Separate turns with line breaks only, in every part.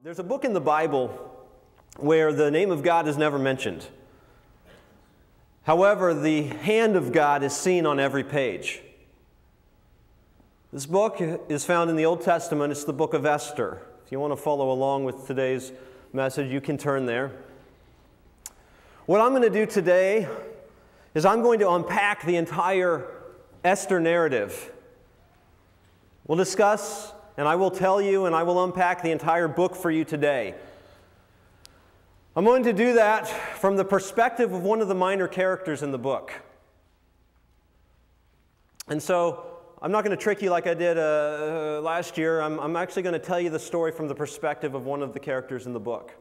There's a book in the Bible where the name of God is never mentioned. However, the hand of God is seen on every page. This book is found in the Old Testament. It's the book of Esther. If you want to follow along with today's message, you can turn there. What I'm going to do today is I'm going to unpack the entire Esther narrative. We'll discuss, and I will tell you, and I will unpack the entire book for you today. I'm going to do that from the perspective of one of the minor characters in the book. And so, I'm not going to trick you like I did last year. I'm actually going to tell you the story from the perspective of one of the characters in the book.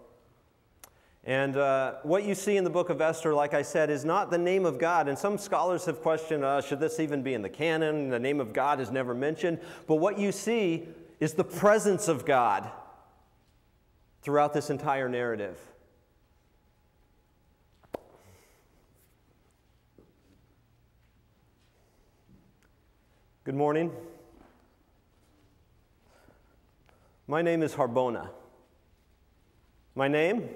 And what you see in the book of Esther, like I said, is not the name of God. And some scholars have questioned, should this even be in the canon? The name of God is never mentioned. But what you see is the presence of God throughout this entire narrative. Good morning. My name is Harbona. My name?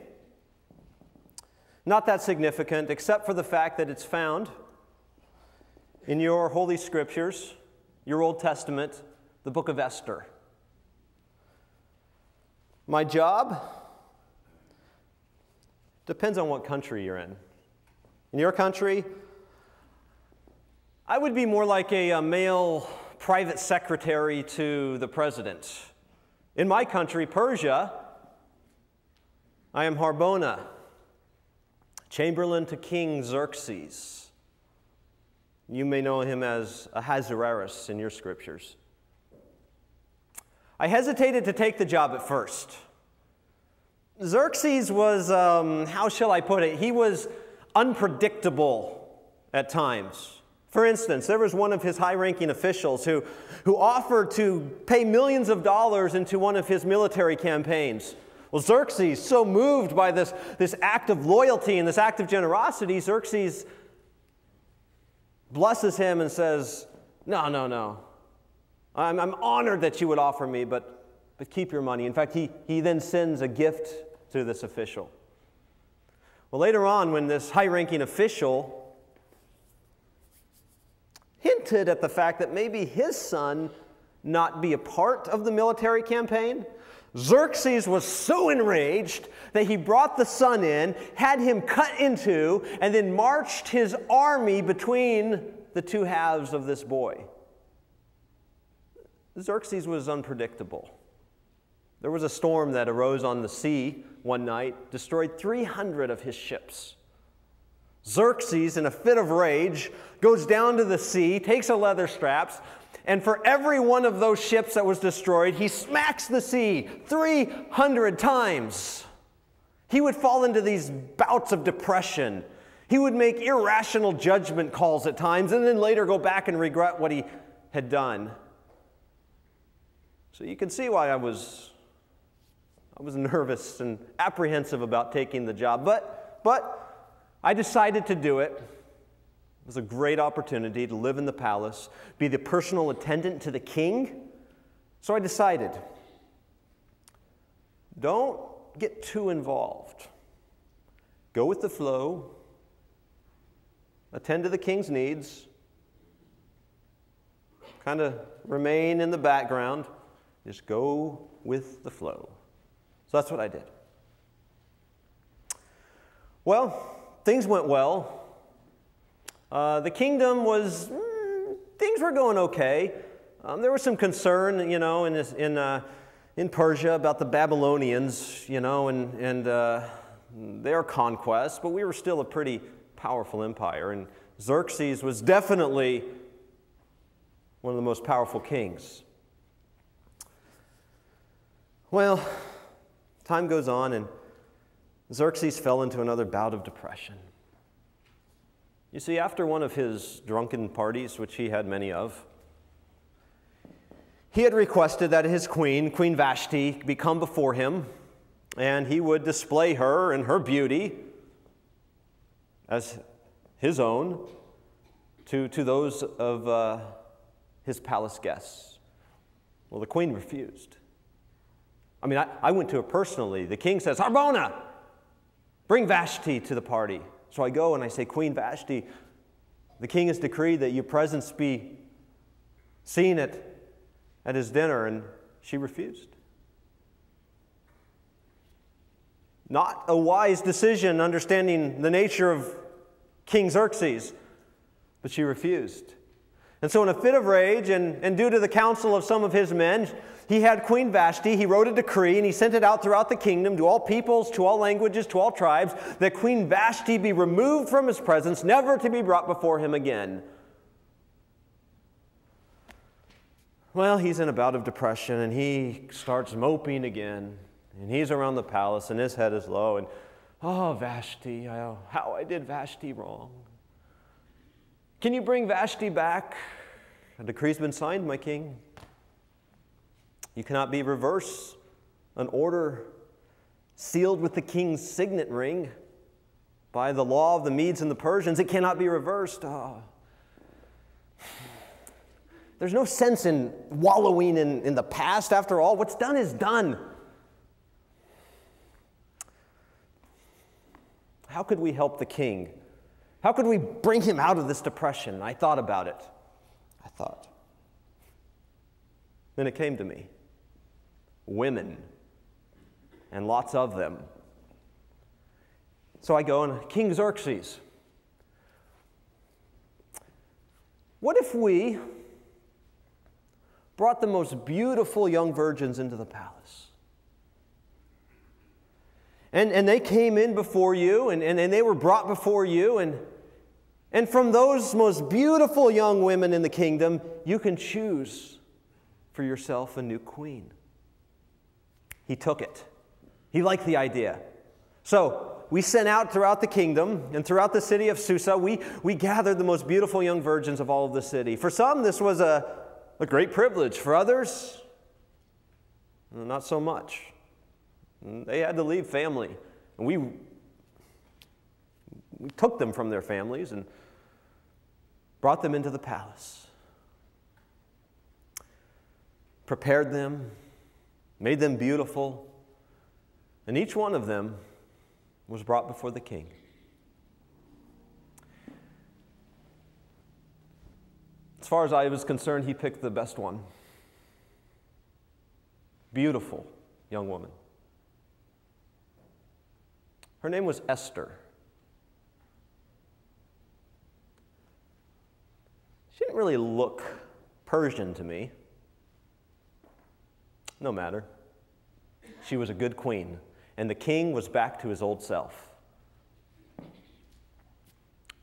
Not that significant, except for the fact that it's found in your Holy Scriptures, your Old Testament, the book of Esther. My job depends on what country you're in. In your country, I would be more like a male private secretary to the president. In my country, Persia, I am Harbona, chamberlain to King Xerxes. You may know him as Ahasuerus in your scriptures. I hesitated to take the job at first. Xerxes was, how shall I put it, he was unpredictable at times. For instance, there was one of his high-ranking officials who offered to pay millions of dollars into one of his military campaigns. Well, Xerxes, so moved by this act of loyalty and this act of generosity, Xerxes blesses him and says, no. I'm honored that you would offer me, but keep your money. In fact, he then sends a gift to this official. Well, later on, when this high-ranking official hinted at the fact that maybe his son not be a part of the military campaign, Xerxes was so enraged that he brought the son in, had him cut into, and then marched his army between the two halves of this boy. Xerxes was unpredictable. There was a storm that arose on the sea one night, destroyed 300 of his ships. Xerxes, in a fit of rage, goes down to the sea, takes a leather straps, and for every one of those ships that was destroyed, he smacks the sea 300 times. He would fall into these bouts of depression. He would make irrational judgment calls at times, and then later go back and regret what he had done. So you can see why I was nervous and apprehensive about taking the job, but I decided to do it. It was a great opportunity to live in the palace, be the personal attendant to the king. So I decided, don't get too involved. Go with the flow. Attend to the king's needs. Kind of remain in the background. Just go with the flow. So that's what I did. Well, things went well. The kingdom was, things were going okay. There was some concern, in Persia about the Babylonians, and their conquest, but we were still a pretty powerful empire, and Xerxes was definitely one of the most powerful kings. Well, time goes on, and Xerxes fell into another bout of depression. You see, after one of his drunken parties, which he had many of, he had requested that his queen, Queen Vashti, be come before him, and he would display her and her beauty as his own to those of his palace guests. Well, the queen refused. I mean, I went to it personally. The king says, Harbona, bring Vashti to the party. So I go and I say, Queen Vashti, the king has decreed that your presence be seen at his dinner, and she refused. Not a wise decision, understanding the nature of King Xerxes, but she refused. And so in a fit of rage, and due to the counsel of some of his men, he had Queen Vashti, he wrote a decree, and he sent it out throughout the kingdom to all peoples, to all languages, to all tribes, that Queen Vashti be removed from his presence, never to be brought before him again. Well, he's in a bout of depression, and he starts moping again. And he's around the palace, and his head is low, and, oh, Vashti, how I did Vashti wrong. Can you bring Vashti back? A decree's been signed, my king. You cannot reverse an order sealed with the king's signet ring by the law of the Medes and the Persians. It cannot be reversed. Oh. There's no sense in wallowing in the past. After all, what's done is done. How could we help the king? How could we bring him out of this depression? I thought about it. Then it came to me. Women, and lots of them. So I go, and King Xerxes, what if we brought the most beautiful young virgins into the palace? And they came in before you, and they were brought before you, and from those most beautiful young women in the kingdom, you can choose for yourself a new queen. He took it. He liked the idea. So we sent out throughout the kingdom and throughout the city of Susa, we gathered the most beautiful young virgins of all of the city. For some, this was a great privilege. For others, not so much. They had to leave family. And we took them from their families and brought them into the palace. Prepared them, made them beautiful, and each one of them was brought before the king. As far as I was concerned, he picked the best one. Beautiful young woman. Her name was Esther. She didn't really look Persian to me. No matter. She was a good queen, and the king was back to his old self.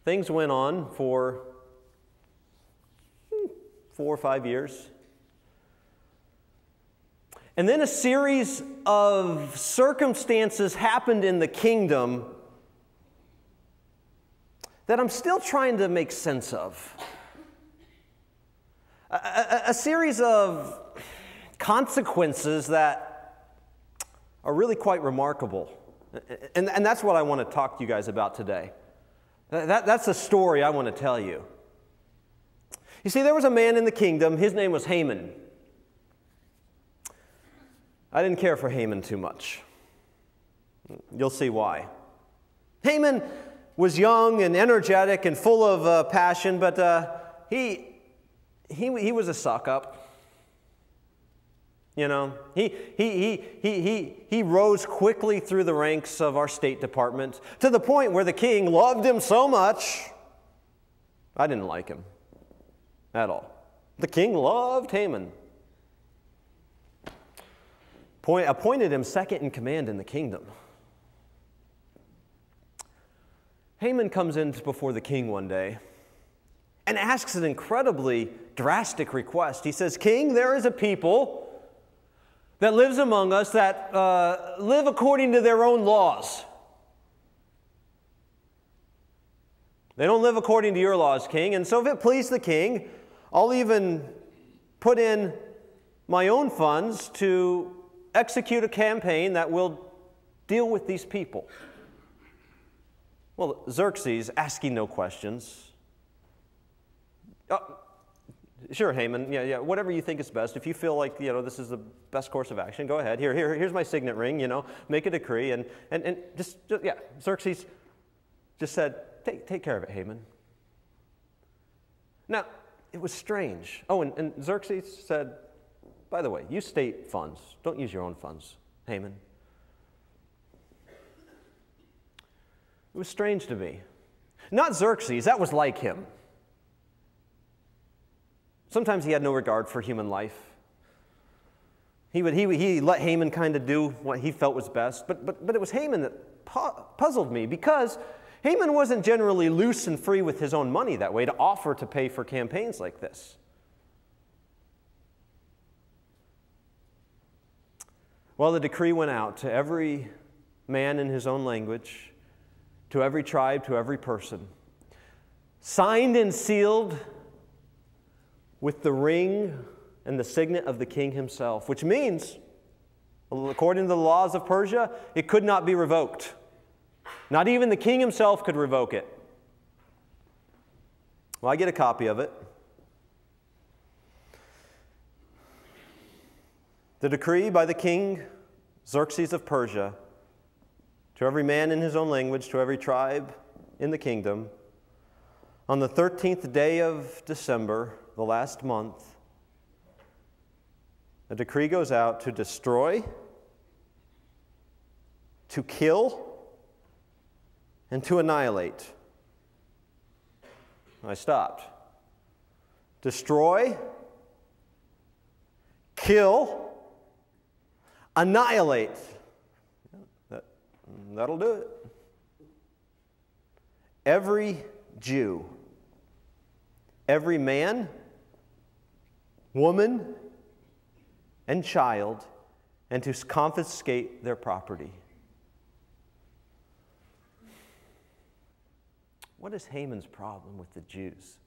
Things went on for 4 or 5 years. And then a series of circumstances happened in the kingdom that I'm still trying to make sense of. A series of consequences that are really quite remarkable. And that's what I want to talk to you guys about today. That's a story I want to tell you. You see, there was a man in the kingdom. His name was Haman. I didn't care for Haman too much. You'll see why. Haman was young and energetic and full of passion, but he was a suck-up. You know, he rose quickly through the ranks of our State Department to the point where the king loved him so much, I didn't like him at all. The king loved Haman. Appointed him second in command in the kingdom. Haman comes in before the king one day and asks an incredibly drastic request. He says, "King, there is a people that lives among us that live according to their own laws. They don't live according to your laws, king. And so if it please the king, I'll even put in my own funds to execute a campaign that will deal with these people." Well, Xerxes, asking no questions, Sure, Haman, yeah, whatever you think is best. If you feel like, this is the best course of action, go ahead. Here's my signet ring, make a decree. And Xerxes just said, take care of it, Haman. Now, it was strange. Oh, and Xerxes said, by the way, use state funds. Don't use your own funds, Haman. It was strange to me. Not Xerxes, that was like him. Sometimes he had no regard for human life. He let Haman kind of do what he felt was best. But it was Haman that puzzled me, because Haman wasn't generally loose and free with his own money that way to offer to pay for campaigns like this. Well, the decree went out to every man in his own language, to every tribe, to every person, signed and sealed with the ring and the signet of the king himself, which means, according to the laws of Persia, it could not be revoked. Not even the king himself could revoke it. Well, I get a copy of it. The decree by the king Xerxes of Persia, to every man in his own language, to every tribe in the kingdom, on the 13th day of December, the last month, a decree goes out to destroy, to kill, and to annihilate. I stopped. Destroy, kill, annihilate. That'll do it. Every Jew, every man, woman, and child, and to confiscate their property. What is Haman's problem with the Jews?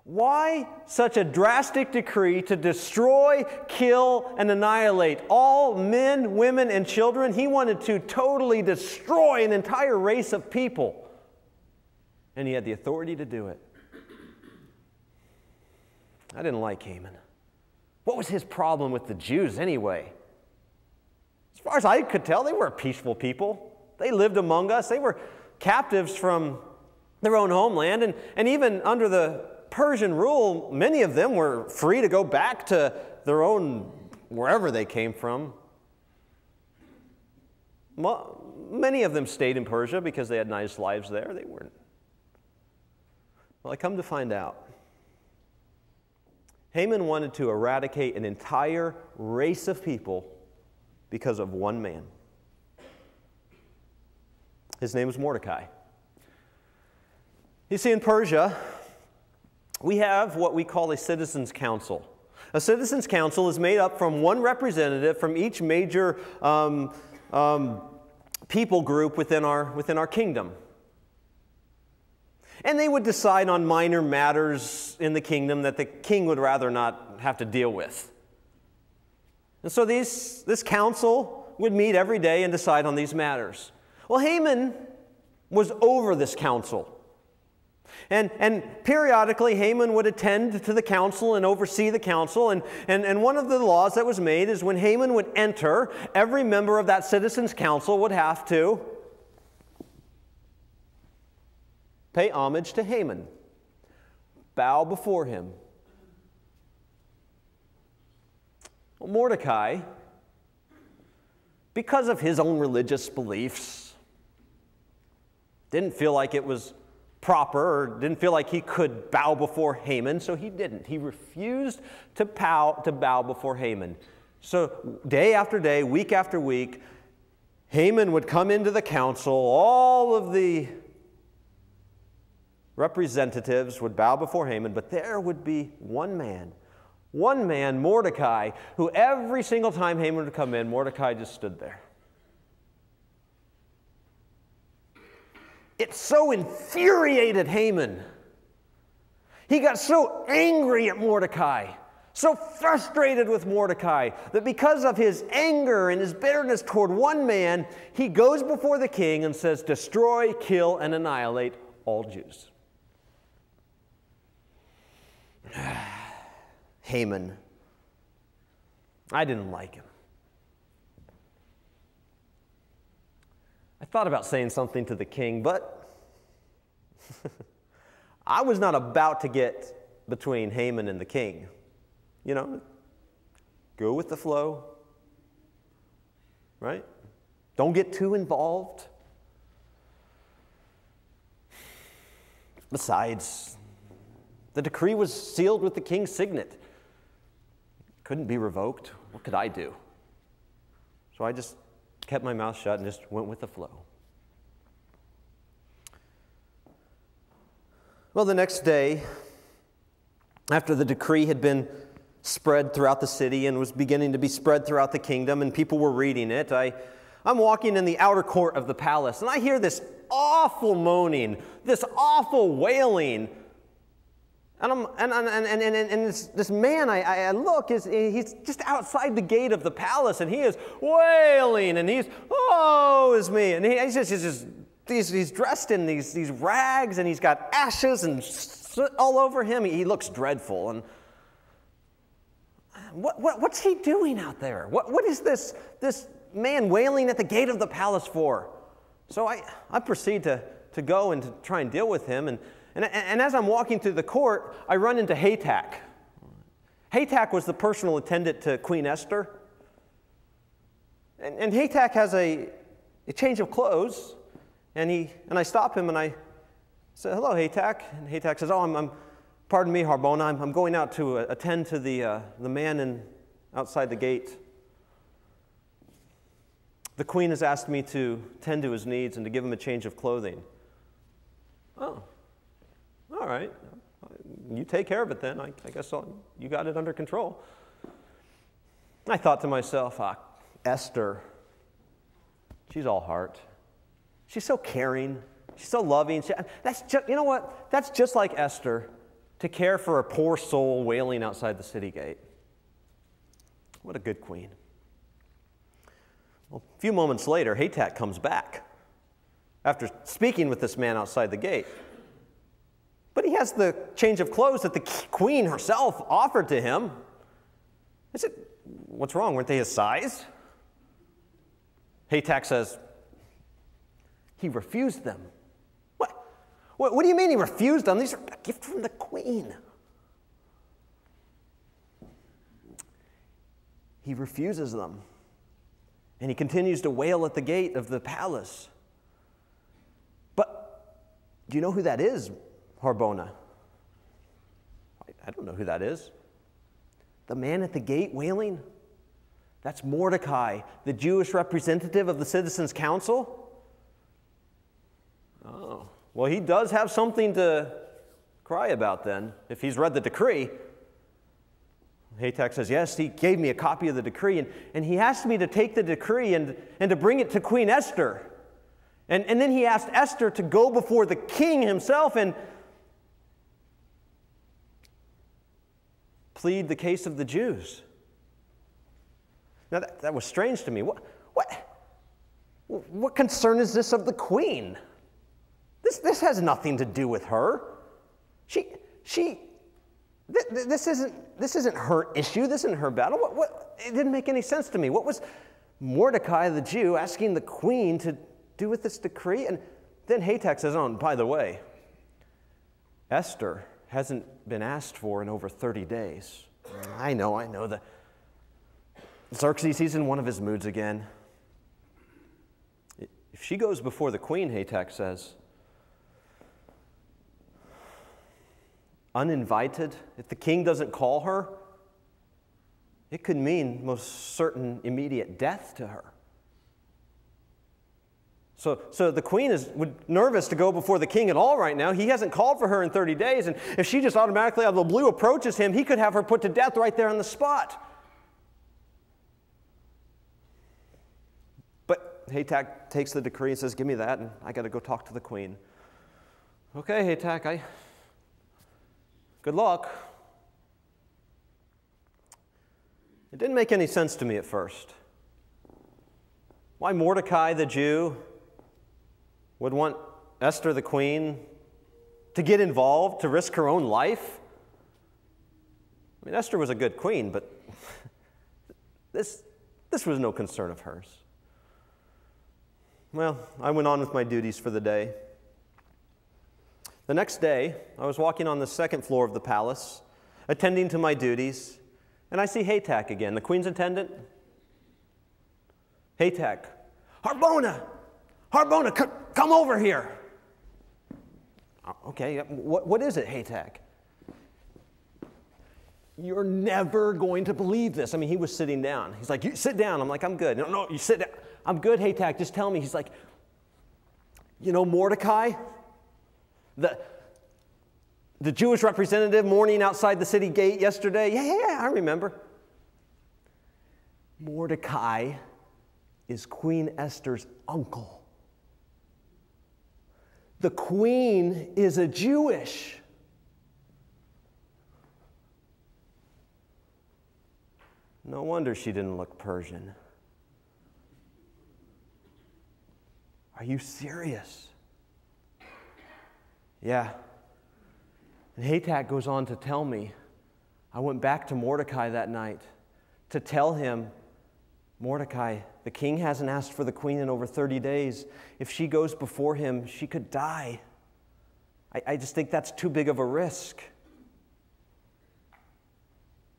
Why such a drastic decree to destroy, kill, and annihilate all men, women, and children? He wanted to totally destroy an entire race of people, and he had the authority to do it. I didn't like Haman. What was his problem with the Jews anyway? As far as I could tell, they were a peaceful people. They lived among us. They were captives from their own homeland, and even under the Persian rule, many of them were free to go back to their own, wherever they came from. Many of them stayed in Persia because they had nice lives there. They weren't. Well, I come to find out, Haman wanted to eradicate an entire race of people because of one man. His name was Mordecai. You see, in Persia, we have what we call a citizens' council. A citizens' council is made up from one representative from each major people group within our kingdom. And they would decide on minor matters in the kingdom that the king would rather not have to deal with. And so this council would meet every day and decide on these matters. Well, Haman was over this council. And periodically, Haman would attend to the council and oversee the council. And one of the laws that was made is when Haman would enter, every member of that citizens' council would have to pay homage to Haman, bow before him. Well, Mordecai, because of his own religious beliefs, didn't feel like it was proper, or didn't feel like he could bow before Haman, so he didn't. He refused to bow before Haman. So day after day, week after week, Haman would come into the council. All of the representatives would bow before Haman, but there would be one man, Mordecai, who every single time Haman would come in, Mordecai just stood there. It so infuriated Haman. He got so angry at Mordecai, so frustrated with Mordecai, that because of his anger and his bitterness toward one man, he goes before the king and says, "Destroy, kill, and annihilate all Jews." Haman. I didn't like him. I thought about saying something to the king, but I was not about to get between Haman and the king. You know, go with the flow, right? Don't get too involved. Besides, the decree was sealed with the king's signet. Couldn't be revoked. What could I do? So I just kept my mouth shut and just went with the flow. Well, the next day, after the decree had been spread throughout the city and was beginning to be spread throughout the kingdom, and people were reading it, I'm walking in the outer court of the palace, and I hear this awful moaning, this awful wailing. And this man, I look, he's just outside the gate of the palace, and he is wailing, and he's, oh, is me. And he's dressed in these rags, and he's got ashes and soot all over him. He looks dreadful. And what's he doing out there? What is this man wailing at the gate of the palace for? So I proceed to go and to try and deal with him. And as I'm walking through the court, I run into Hatak. Hatak was the personal attendant to Queen Esther. And Hatak has a change of clothes. And I stop him and I say, hello, Hatak. And Hatak says, oh, pardon me, Harbona, I'm going out to attend to the man outside the gate. The queen has asked me to tend to his needs and to give him a change of clothing. Oh. All right, you take care of it then. I guess you got it under control. I thought to myself, Esther, she's all heart. She's so caring. She's so loving. You know what? That's just like Esther, to care for a poor soul wailing outside the city gate. What a good queen. Well, a few moments later, Hatak comes back after speaking with this man outside the gate. But he has the change of clothes that the queen herself offered to him. I said, what's wrong? Weren't they his size? Hatak says, he refused them. What do you mean he refused them? These are a gift from the queen. He refuses them. And he continues to wail at the gate of the palace. But do you know who that is, Harbona? I don't know who that is. The man at the gate wailing? That's Mordecai, the Jewish representative of the Citizens' Council. Oh, well, he does have something to cry about then, if he's read the decree. Hatak says, yes, he gave me a copy of the decree, and he asked me to take the decree and to bring it to Queen Esther. And then he asked Esther to go before the king himself and plead the case of the Jews. Now, that was strange to me. What concern is this of the queen? This has nothing to do with her. This isn't her issue. This isn't her battle. It didn't make any sense to me. What was Mordecai the Jew asking the queen to do with this decree? And then Hatak says, oh, and by the way, Esther hasn't been asked for in over 30 days. I know. Xerxes, he's in one of his moods again. If she goes before the queen, Hatak says, uninvited, if the king doesn't call her, it could mean most certain immediate death to her. So the queen is nervous to go before the king at all right now. He hasn't called for her in 30 days, and if she just automatically out of the blue approaches him, he could have her put to death right there on the spot. But Hatak takes the decree and says, give me that, and I got to go talk to the queen. Okay, Hatak, good luck. It didn't make any sense to me at first. Why Mordecai the Jew would want Esther the queen to get involved, to risk her own life? I mean, Esther was a good queen, but this was no concern of hers. Well, I went on with my duties for the day. The next day, I was walking on the second floor of the palace, attending to my duties, and I see Haytak again, the queen's attendant. Haytak, Harbona, come over here. Okay, what is it, Haytak? You're never going to believe this. I mean, he was sitting down. He's like, you sit down. I'm like, I'm good. No, you sit down. I'm good, Haytak, just tell me. He's like, you know Mordecai? The Jewish representative mourning outside the city gate yesterday? Yeah, I remember. Mordecai is Queen Esther's uncle. The queen is a Jewish. No wonder she didn't look Persian. Are you serious? Yeah. And Haytak goes on to tell me, I went back to Mordecai that night to tell him, Mordecai, the king hasn't asked for the queen in over 30 days. If she goes before him, she could die. I just think that's too big of a risk.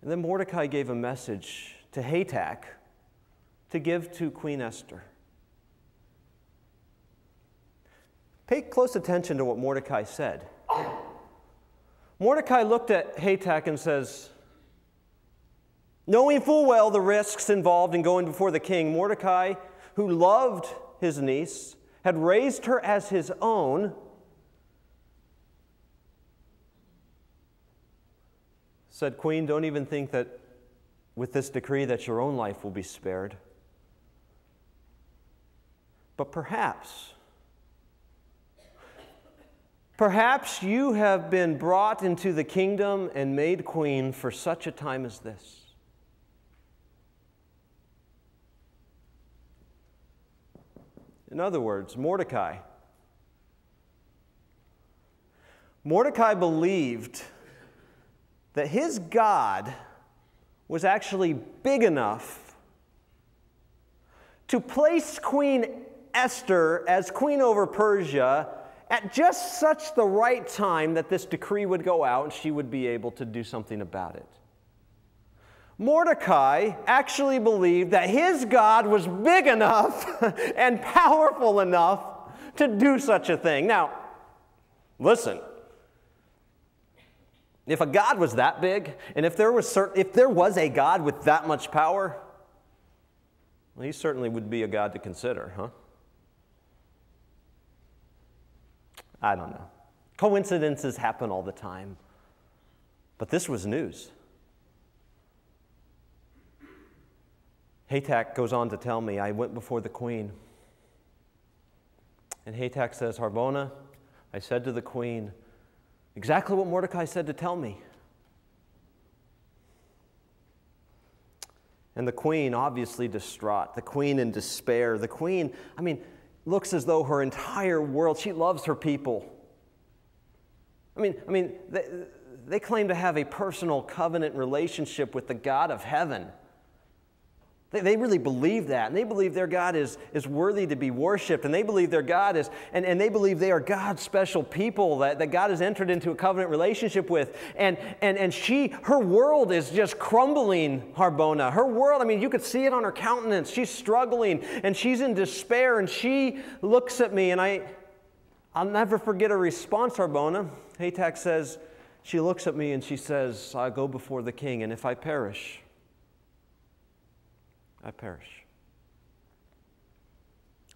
And then Mordecai gave a message to Haytak to give to Queen Esther. Pay close attention to what Mordecai said. Mordecai looked at Haytak and says, knowing full well the risks involved in going before the king, Mordecai, who loved his niece, had raised her as his own, said, Queen, don't even think that with this decree that your own life will be spared. But perhaps you have been brought into the kingdom and made queen for such a time as this. In other words, Mordecai believed that his God was actually big enough to place Queen Esther as queen over Persia at just such the right time that this decree would go out and she would be able to do something about it. Mordecai actually believed that his God was big enough and powerful enough to do such a thing. Now, listen. If a God was that big, and if there was a God with that much power, well, he certainly would be a God to consider, huh? I don't know. Coincidences happen all the time. But this was news. Haytak goes on to tell me, I went before the queen. And Haytak says, Harbona, I said to the queen, exactly what Mordecai said to tell me. And the queen, obviously distraught, the queen in despair, the queen, looks as though her entire world, she loves her people. They claim to have a personal covenant relationship with the God of heaven. They really believe that, and they believe their God is worthy to be worshipped, and they believe their God is, and they believe they are God's special people that God has entered into a covenant relationship with, and her world is just crumbling, Harbona. Her world, you could see it on her countenance. She's struggling, and she's in despair, and she looks at me, and I'll never forget her response, Harbona. Haytak says, she looks at me and she says, I go before the king, and if I perish, I perish.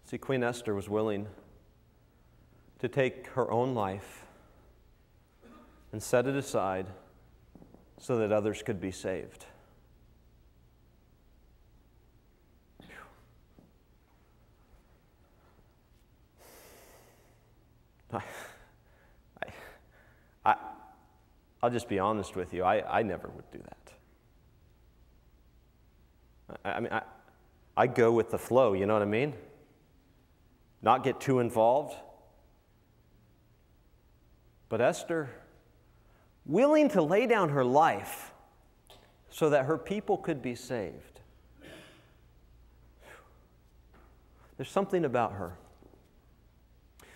See, Queen Esther was willing to take her own life and set it aside so that others could be saved. I'll just be honest with you. I never would do that. I go with the flow, you know what I mean? Not get too involved. But Esther, willing to lay down her life so that her people could be saved. There's something about her.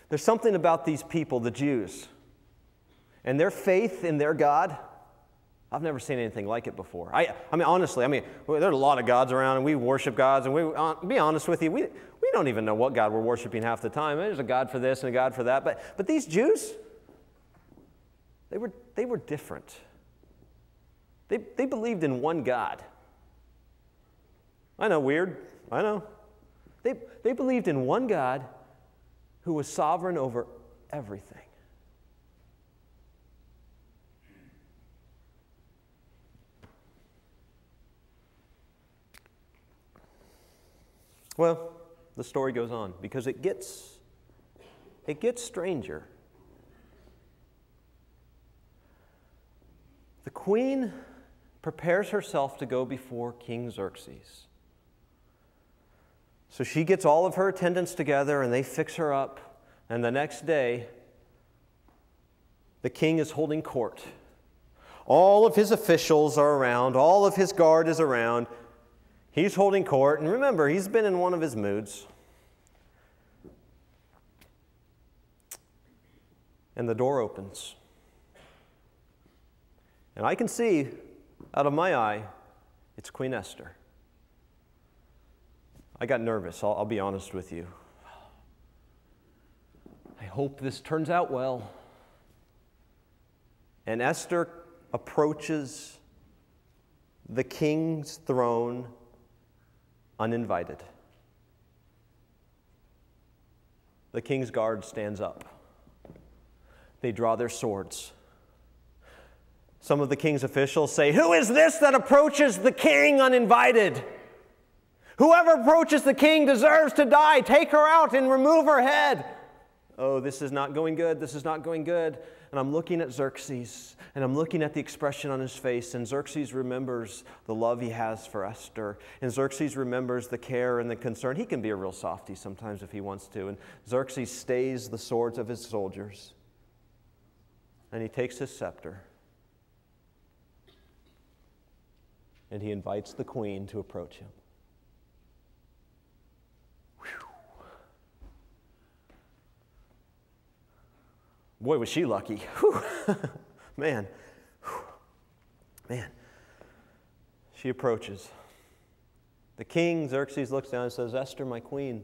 There's something about these people, the Jews, and their faith in their God. I've never seen anything like it before. I mean, honestly, there's a lot of gods around, and we worship gods, and be honest with you, we don't even know what God we're worshiping half the time. There's a God for this and a God for that. But these Jews, they were different. They believed in one God. I know, weird. I know. They believed in one God who was sovereign over everything. Well, the story goes on because it gets stranger. The queen prepares herself to go before King Xerxes. So she gets all of her attendants together and they fix her up. And the next day, the king is holding court. All of his officials are around. All of his guard is around. He's holding court. And remember, he's been in one of his moods. And the door opens. And I can see, out of my eye, it's Queen Esther. I got nervous, I'll be honest with you. I hope this turns out well. And Esther approaches the king's throne uninvited. The king's guard stands up. They draw their swords. Some of the king's officials say, "Who is this that approaches the king uninvited? Whoever approaches the king deserves to die. Take her out and remove her head." Oh, this is not going good. This is not going good. And I'm looking at Xerxes, and I'm looking at the expression on his face, and Xerxes remembers the love he has for Esther, and Xerxes remembers the care and the concern. He can be a real softy sometimes if he wants to, and Xerxes stays the swords of his soldiers, and he takes his scepter, and he invites the queen to approach him. Boy, was she lucky. Man. Man. She approaches. The king, Xerxes, looks down and says, "Esther, my queen,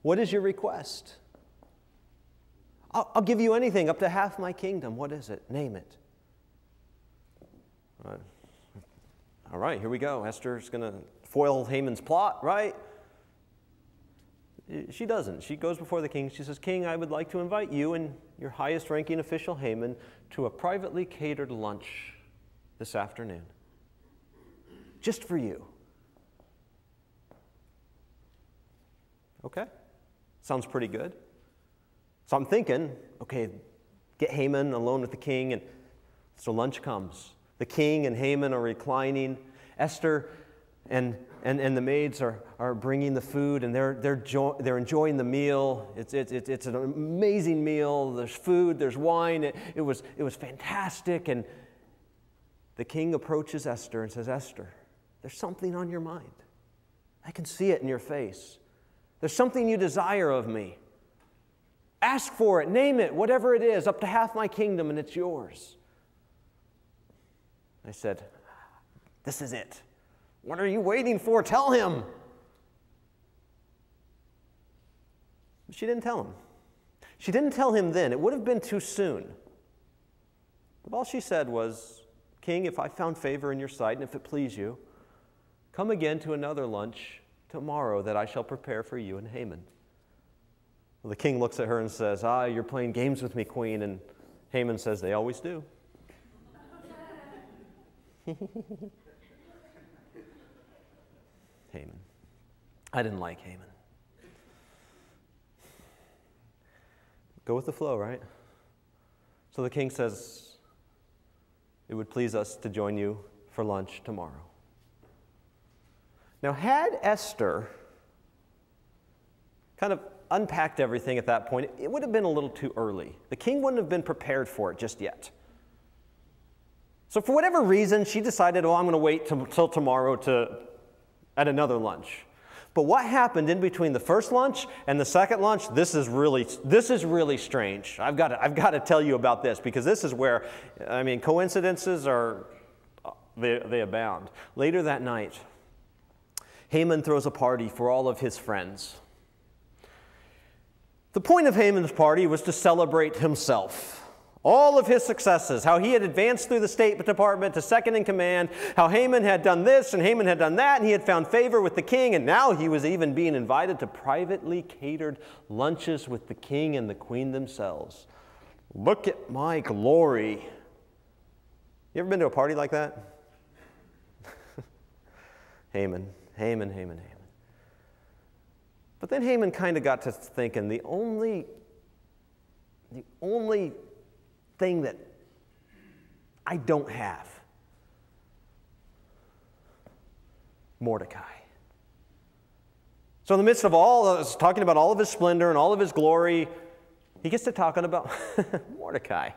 what is your request? I'll give you anything, up to half my kingdom. What is it? Name it." All right, here we go. Esther's going to foil Haman's plot, right? She doesn't. She goes before the king. She says, "King, I would like to invite you and your highest-ranking official, Haman, to a privately catered lunch this afternoon. Just for you." Okay. Sounds pretty good. So I'm thinking, okay, get Haman alone with the king, and so lunch comes. The king and Haman are reclining. Esther and the maids are bringing the food, and they're enjoying the meal. It's an amazing meal. There's food, there's wine. It was fantastic. And the king approaches Esther and says, "Esther, there's something on your mind. I can see it in your face. There's something you desire of me. Ask for it, name it, whatever it is, up to half my kingdom, and it's yours." I said, "This is it. What are you waiting for? Tell him." But she didn't tell him. She didn't tell him then. It would have been too soon. But all she said was, "King, if I found favor in your sight, and if it please you, come again to another lunch tomorrow that I shall prepare for you and Haman." Well, the king looks at her and says, "You're playing games with me, queen." And Haman says, "They always do." Haman. I didn't like Haman. Go with the flow, right? So the king says, "It would please us to join you for lunch tomorrow." Now, had Esther kind of unpacked everything at that point, it would have been a little too early. The king wouldn't have been prepared for it just yet. So for whatever reason, she decided, oh, I'm going to wait till tomorrow at another lunch. But what happened in between the first lunch and the second lunch, this is really strange. I've got to tell you about this, because this is where, I mean, coincidences they abound. Later that night, Haman throws a party for all of his friends. The point of Haman's party was to celebrate himself. All of his successes, how he had advanced through the State Department to second in command, how Haman had done this and Haman had done that, and he had found favor with the king, and now he was even being invited to privately catered lunches with the king and the queen themselves. Look at my glory. You ever been to a party like that? Haman. But then Haman kind of got to thinking, the only thing that I don't have, Mordecai. So in the midst of talking about all of his splendor and all of his glory, he gets to talking about Mordecai.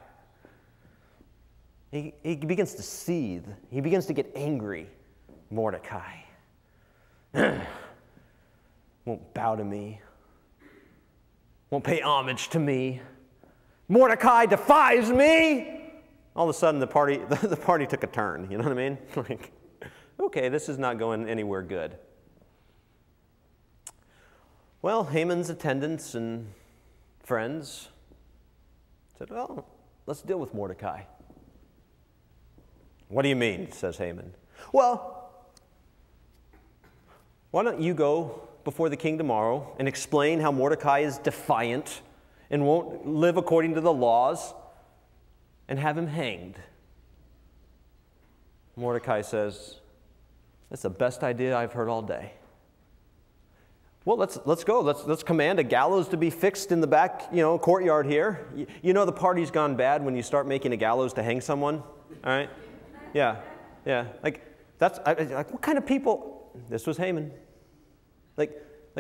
He begins to seethe. He begins to get angry. Mordecai won't bow to me, won't pay homage to me. Mordecai defies me. All of a sudden, the party took a turn. You know what I mean? Like, okay, this is not going anywhere good. Well, Haman's attendants and friends said, well, let's deal with Mordecai. What do you mean, says Haman. Well, why don't you go before the king tomorrow and explain how Mordecai is defiant and won't live according to the laws, and have him hanged. Mordecai says, that's the best idea I've heard all day. Well, let's go. Let's command a gallows to be fixed in the back, courtyard here. You know the party's gone bad when you start making a gallows to hang someone, all right? Yeah. Like what kind of people? This was Haman. Like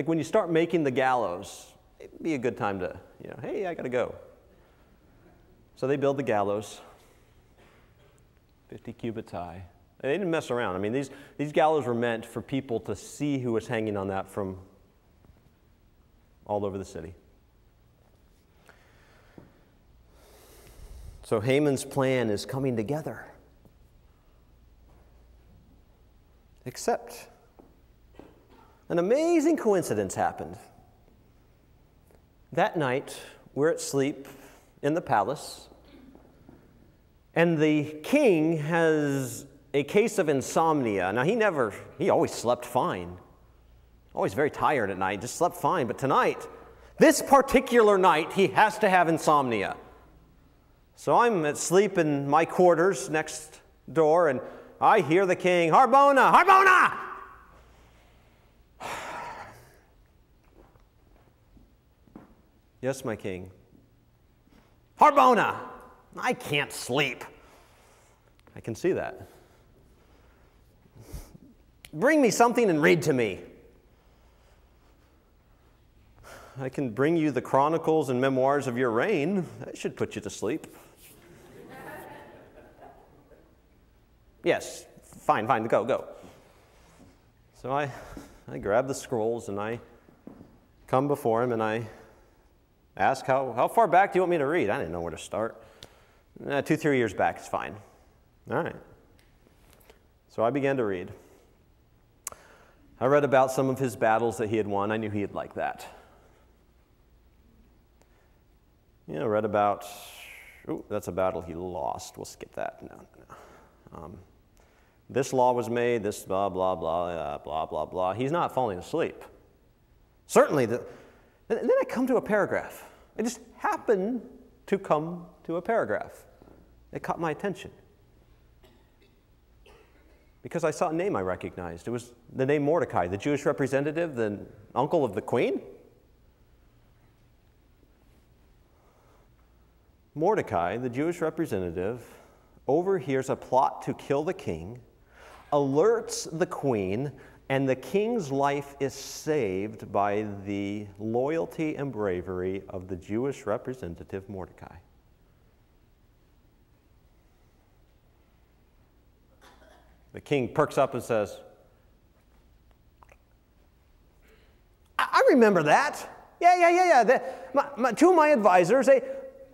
when you start making the gallows, it'd be a good time to, hey, I got to go. So they build the gallows, 50 cubits high. They didn't mess around. I mean, these gallows were meant for people to see who was hanging on that from all over the city. So Haman's plan is coming together. Except an amazing coincidence happened. That night, we're at sleep in the palace, and the king has a case of insomnia. Now, he always slept fine. Always very tired at night, just slept fine. But tonight, this particular night, he has to have insomnia. So I'm asleep in my quarters next door, and I hear the king, Harbona, Harbona! Yes, my king. Harbona! I can't sleep. I can see that. Bring me something and read to me. I can bring you the chronicles and memoirs of your reign. That should put you to sleep. Yes, fine, go. So I grab the scrolls and I come before him and I ask, how far back do you want me to read? I didn't know where to start. 2-3 years back is fine. All right. So I began to read. I read about some of his battles that he had won. I knew he'd like that. Read about, that's a battle he lost. We'll skip that. No. This law was made, this blah, blah, blah, blah, blah, blah. He's not falling asleep. Certainly, and then I come to a paragraph. I just happened to come to a paragraph. It caught my attention. Because I saw a name I recognized. It was the name Mordecai, the Jewish representative, the uncle of the queen. Mordecai, the Jewish representative, overhears a plot to kill the king, alerts the queen, and the king's life is saved by the loyalty and bravery of the Jewish representative Mordecai. The king perks up and says, I remember that. Yeah. Two of my advisors,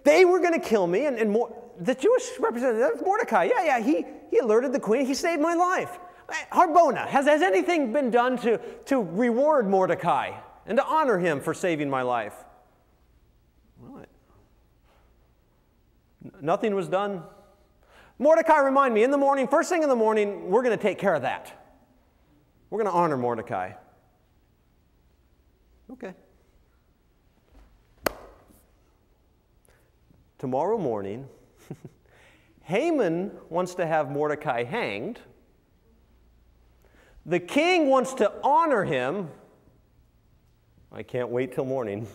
they were going to kill me, and the Jewish representative, Mordecai, he alerted the queen. He saved my life. Harbona, has anything been done to reward Mordecai and to honor him for saving my life? Well, nothing was done. Mordecai, remind me, in the morning, first thing in the morning, we're going to take care of that. We're going to honor Mordecai. Okay. Tomorrow morning, Haman wants to have Mordecai hanged. The king wants to honor him. I can't wait till morning.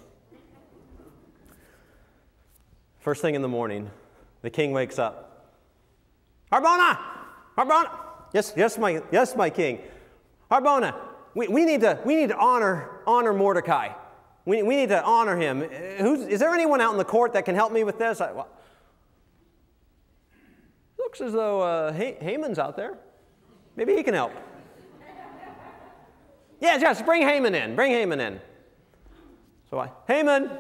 First thing in the morning, the king wakes up. Harbona! Yes, my king. Harbona, we need to honor Mordecai. We need to honor him. Is there anyone out in the court that can help me with this? Looks as though Haman's out there. Maybe he can help. Yes, bring Haman in. So Haman,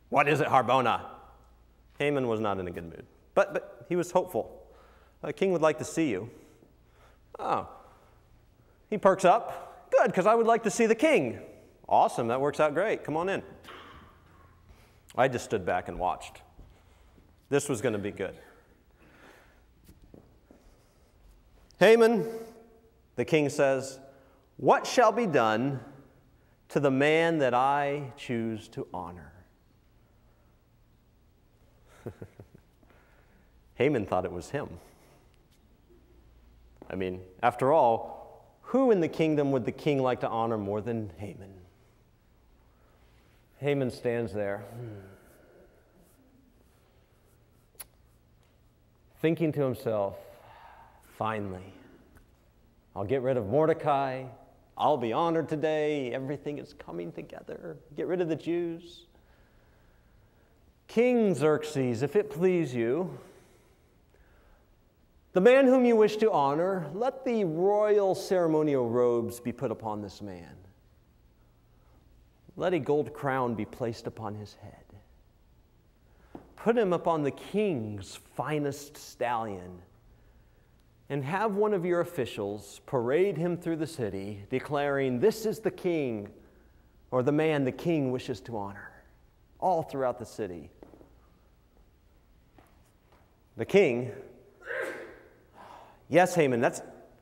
what is it, Harbona? Haman was not in a good mood, but he was hopeful. The king would like to see you. Oh, he perks up. Good, because I would like to see the king. Awesome, that works out great. Come on in. I just stood back and watched. This was going to be good. Haman, the king says, what shall be done to the man that I choose to honor? Haman thought it was him. I mean, after all, who in the kingdom would the king like to honor more than Haman? Haman stands there, thinking to himself, finally, I'll get rid of Mordecai. I'll be honored today. Everything is coming together. Get rid of the Jews. King Xerxes, if it please you, the man whom you wish to honor, let the royal ceremonial robes be put upon this man. Let a gold crown be placed upon his head. Put him upon the king's finest stallion, and have one of your officials parade him through the city, declaring, this is the king, or the man the king wishes to honor, all throughout the city. The king, yes, Haman,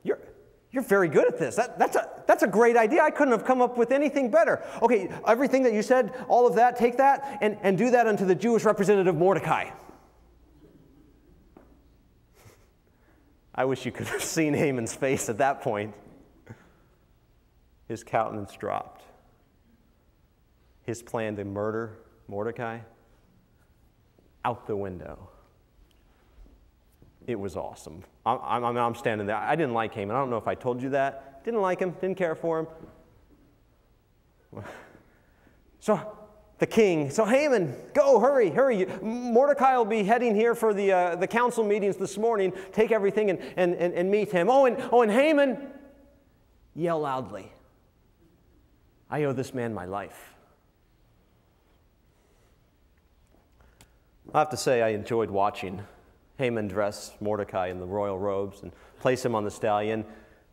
you're very good at this. That's a great idea. I couldn't have come up with anything better. Okay, everything that you said, all of that, take that and do that unto the Jewish representative Mordecai. I wish you could have seen Haman's face at that point. His countenance dropped. His plan to murder Mordecai, out the window. It was awesome. I'm standing there. I didn't like Haman. I don't know if I told you that. Didn't like him. Didn't care for him. So the king, Haman, go, hurry. Mordecai will be heading here for the council meetings this morning. Take everything and meet him. And Haman, yell loudly. I owe this man my life. I have to say I enjoyed watching Haman dress Mordecai in the royal robes and place him on the stallion,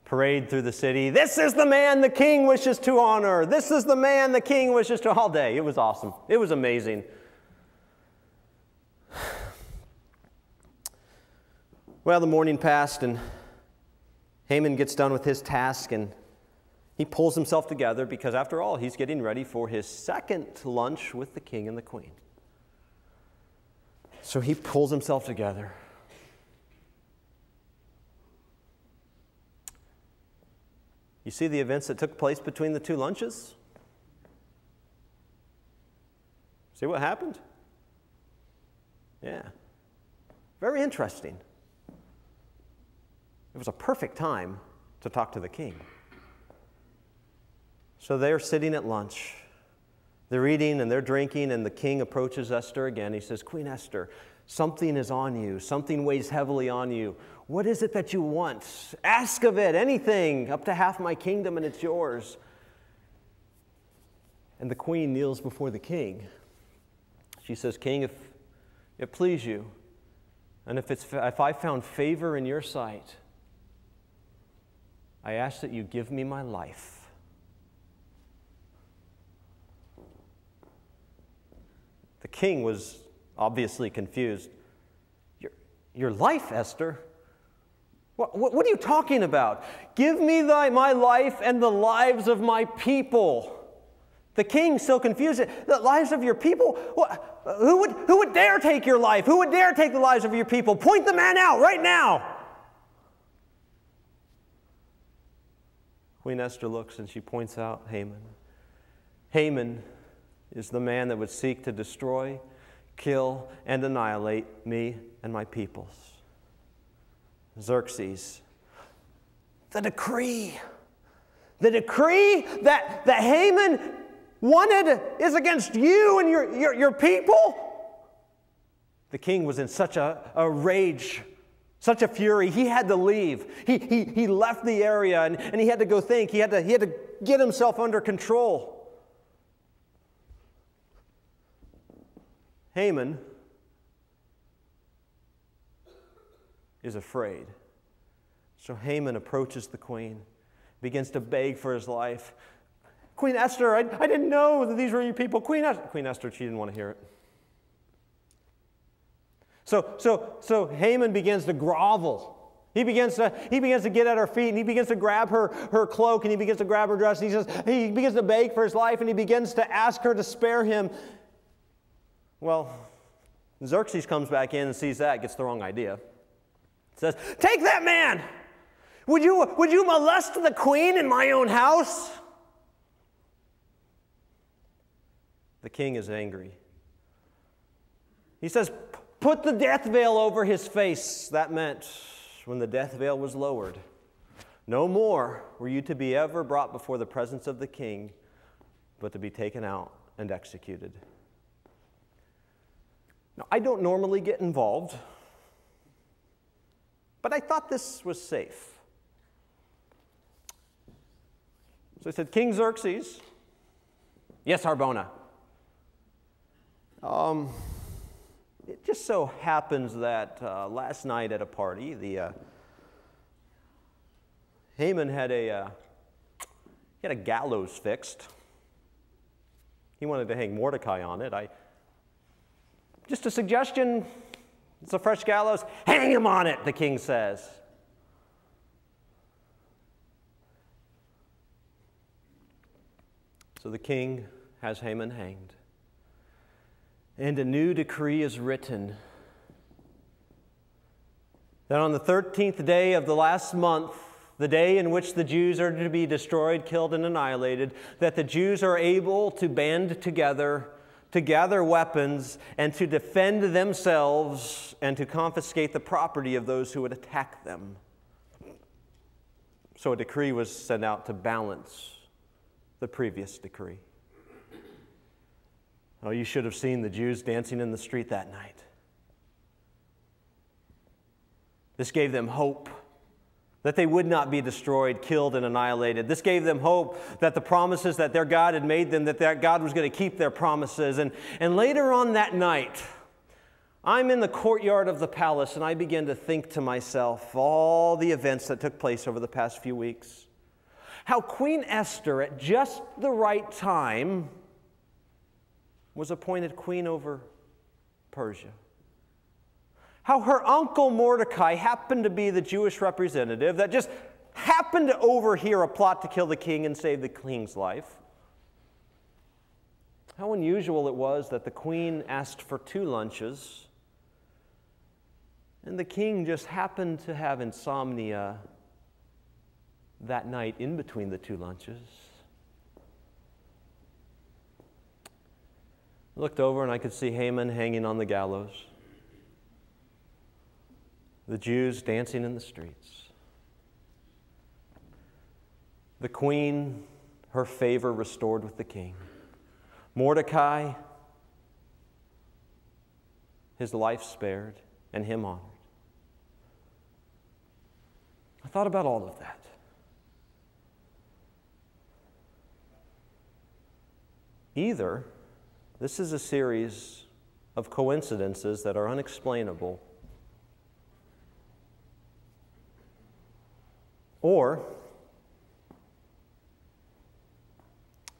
parade through the city. This is the man the king wishes to honor. This is the man the king wishes to, all day. It was awesome. It was amazing. Well, the morning passed, and Haman gets done with his task, and he pulls himself together because, after all, he's getting ready for his second lunch with the king and the queen. So he pulls himself together. You see the events that took place between the two lunches? See what happened? Yeah. Very interesting. It was a perfect time to talk to the king. So they're sitting at lunch. They're eating and they're drinking, and the king approaches Esther again. He says, Queen Esther, something is on you. Something weighs heavily on you. What is it that you want? Ask of it, anything, up to half my kingdom, and it's yours. And the queen kneels before the king. She says, King, if it please you, and if I found favor in your sight, I ask that you give me my life. The king was obviously confused. Your life, Esther? What are you talking about? Give me my life and the lives of my people. The king, still confused. The lives of your people? Who would dare take your life? Who would dare take the lives of your people? Point the man out right now. Queen Esther looks and she points out Haman. Haman is the man that would seek to destroy, kill, and annihilate me and my peoples. Xerxes. The decree that Haman wanted is against you and your people. The king was in such a rage, such a fury. He had to leave. He left the area and he had to go think. He had to get himself under control. Haman is afraid. So Haman approaches the queen, begins to beg for his life. Queen Esther, I didn't know that these were your people. Queen Esther, she didn't want to hear it. So Haman begins to grovel. He begins to get at her feet, and he begins to grab her cloak, and he begins to grab her dress, and he begins to beg for his life, and he begins to ask her to spare him. Well, Xerxes comes back in and sees that, gets the wrong idea. Says, take that man! Would you molest the queen in my own house? The king is angry. He says, put the death veil over his face. That meant when the death veil was lowered, no more were you to be ever brought before the presence of the king, but to be taken out and executed. Now, I don't normally get involved, but I thought this was safe. So I said, King Xerxes, yes, Harbona. It just so happens that last night at a party, Haman had a gallows fixed. He wanted to hang Mordecai on it. Just a suggestion. It's a fresh gallows. Hang him on it, the king says. So the king has Haman hanged. And a new decree is written that on the 13th day of the last month, the day in which the Jews are to be destroyed, killed, and annihilated, that the Jews are able to band together, to gather weapons, and to defend themselves, and to confiscate the property of those who would attack them. So a decree was sent out to balance the previous decree. Oh, you should have seen the Jews dancing in the street that night. This gave them hope that they would not be destroyed, killed, and annihilated. This gave them hope that the promises that their God had made them, that God was going to keep their promises. And later on that night, I'm in the courtyard of the palace, and I begin to think to myself all the events that took place over the past few weeks. How Queen Esther, at just the right time, was appointed queen over Persia. How her uncle Mordecai happened to be the Jewish representative that just happened to overhear a plot to kill the king and save the king's life. How unusual it was that the queen asked for 2 lunches, and the king just happened to have insomnia that night in between the 2 lunches. I looked over and I could see Haman hanging on the gallows. The Jews dancing in the streets. The queen, her favor restored with the king. Mordecai, his life spared and him honored. I thought about all of that. Either this is a series of coincidences that are unexplainable, or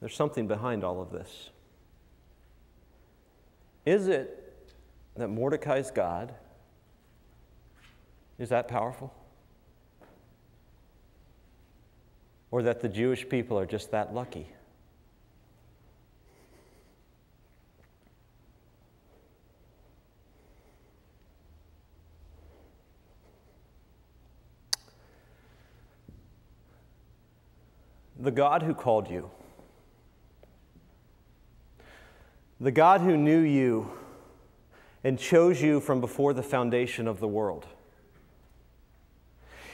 there's something behind all of this. Is it that Mordecai's God is that powerful? Or that the Jewish people are just that lucky? The God who called you, the God who knew you and chose you from before the foundation of the world.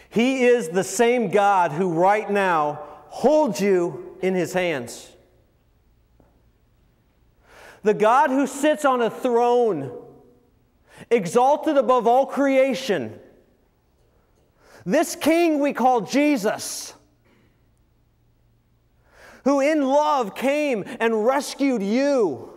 He is the same God who right now holds you in His hands. The God who sits on a throne, exalted above all creation. This King we call Jesus, who in love came and rescued you,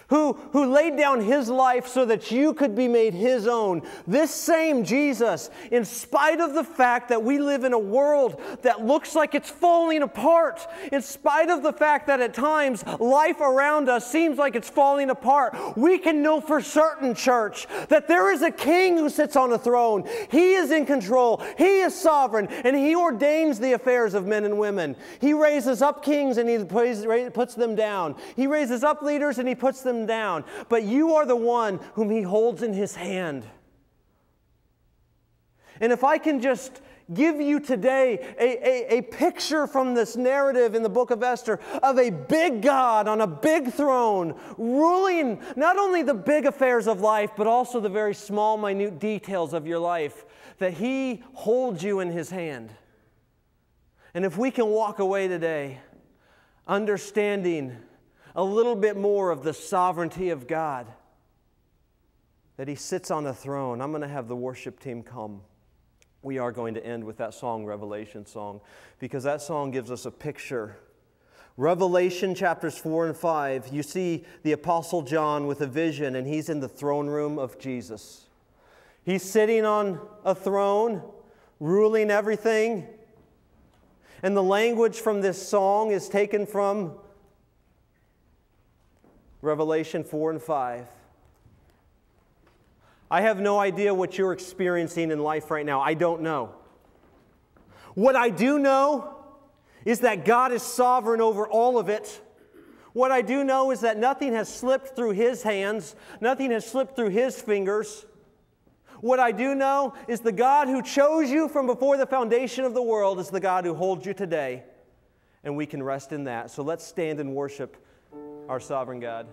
who laid down His life so that you could be made His own. This same Jesus, in spite of the fact that we live in a world that looks like it's falling apart, in spite of the fact that at times life around us seems like it's falling apart, we can know for certain, church, that there is a King who sits on a throne. He is in control. He is sovereign, and He ordains the affairs of men and women. He raises up kings and He puts them down. He raises up leaders and He puts them down. But you are the one whom He holds in His hand. And if I can just give you today a picture from this narrative in the book of Esther of a big God on a big throne, ruling not only the big affairs of life, but also the very small, minute details of your life, that He holds you in His hand. And if we can walk away today understanding a little bit more of the sovereignty of God, that He sits on a throne. I'm going to have the worship team come. We are going to end with that song, Revelation song, because that song gives us a picture. Revelation chapters 4 and 5, you see the Apostle John with a vision, and he's in the throne room of Jesus. He's sitting on a throne, ruling everything. And the language from this song is taken from Revelation 4 and 5. I have no idea what you're experiencing in life right now. I don't know. What I do know is that God is sovereign over all of it. What I do know is that nothing has slipped through His hands. Nothing has slipped through His fingers. What I do know is the God who chose you from before the foundation of the world is the God who holds you today. And we can rest in that. So let's stand and worship our sovereign God.